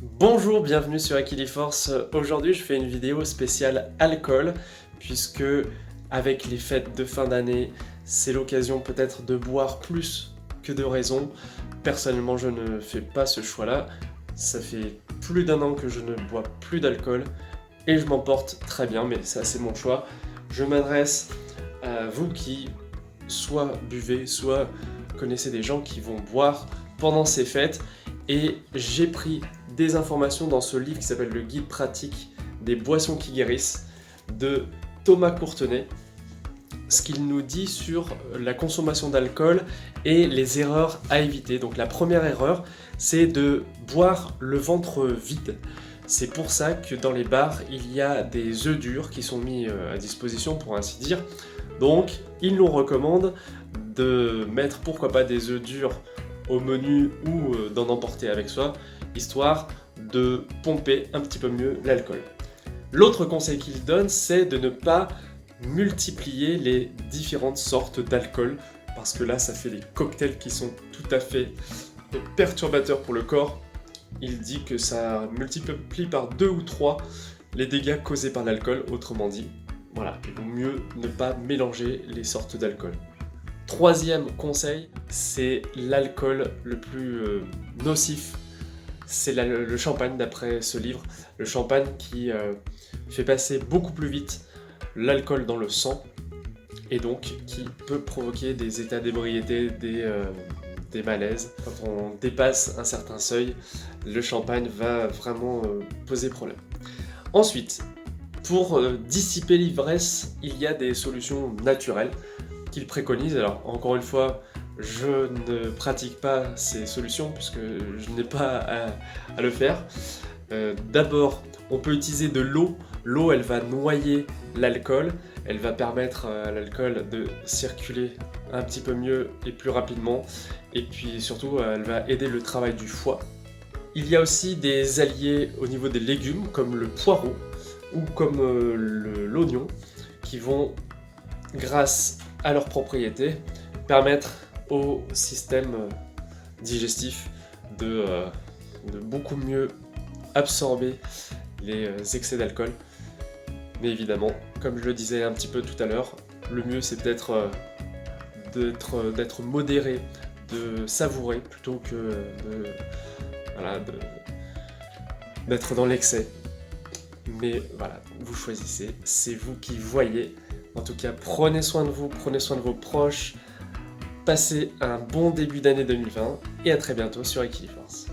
Bonjour, bienvenue sur Equiliforce. Aujourd'hui, je fais une vidéo spéciale alcool, puisque avec les fêtes de fin d'année, c'est l'occasion peut-être de boire plus que de raison. Personnellement, je ne fais pas ce choix-là. Ça fait plus d'un an que je ne bois plus d'alcool et je m'en porte très bien, mais ça, c'est mon choix. Je m'adresse à vous qui soit buvez, soit connaissez des gens qui vont boire pendant ces fêtes. Et j'ai pris des informations dans ce livre qui s'appelle Le Guide pratique des boissons qui guérissent de Thomas Courtenay, ce qu'il nous dit sur la consommation d'alcool et les erreurs à éviter. Donc la première erreur, c'est de boire le ventre vide. C'est pour ça que dans les bars, il y a des œufs durs qui sont mis à disposition, pour ainsi dire. Donc, il nous recommande de mettre, pourquoi pas, des œufs durs au menu ou d'en emporter avec soi, histoire de pomper un petit peu mieux l'alcool. L'autre conseil qu'il donne, c'est de ne pas multiplier les différentes sortes d'alcool, parce que là, ça fait des cocktails qui sont tout à fait perturbateurs pour le corps. Il dit que ça multiplie par 2 ou 3 les dégâts causés par l'alcool, autrement dit. Voilà, il vaut mieux ne pas mélanger les sortes d'alcool. Troisième conseil, c'est l'alcool le plus nocif. C'est le champagne d'après ce livre. Le champagne qui fait passer beaucoup plus vite l'alcool dans le sang et donc qui peut provoquer des états d'ébriété, des malaises. Quand on dépasse un certain seuil, le champagne va vraiment poser problème. Ensuite, pour dissiper l'ivresse, il y a des solutions naturelles qu'il préconise. Alors encore une fois, je ne pratique pas ces solutions puisque je n'ai pas à le faire. D'abord, on peut utiliser de l'eau. L'eau, elle va noyer l'alcool, elle va permettre à l'alcool de circuler un petit peu mieux et plus rapidement, et puis surtout, elle va aider le travail du foie. Il y a aussi des alliés au niveau des légumes, comme le poireau ou comme l'oignon, qui vont, grâce à leurs propriétés, permettre au système digestif de beaucoup mieux absorber les excès d'alcool. Mais évidemment, comme je le disais un petit peu tout à l'heure, le mieux c'est peut-être d'être modéré, de savourer plutôt que d'être dans l'excès. Mais voilà, vous choisissez, c'est vous qui voyez. En tout cas, prenez soin de vous, prenez soin de vos proches, passez un bon début d'année 2020 et à très bientôt sur Equiliforce.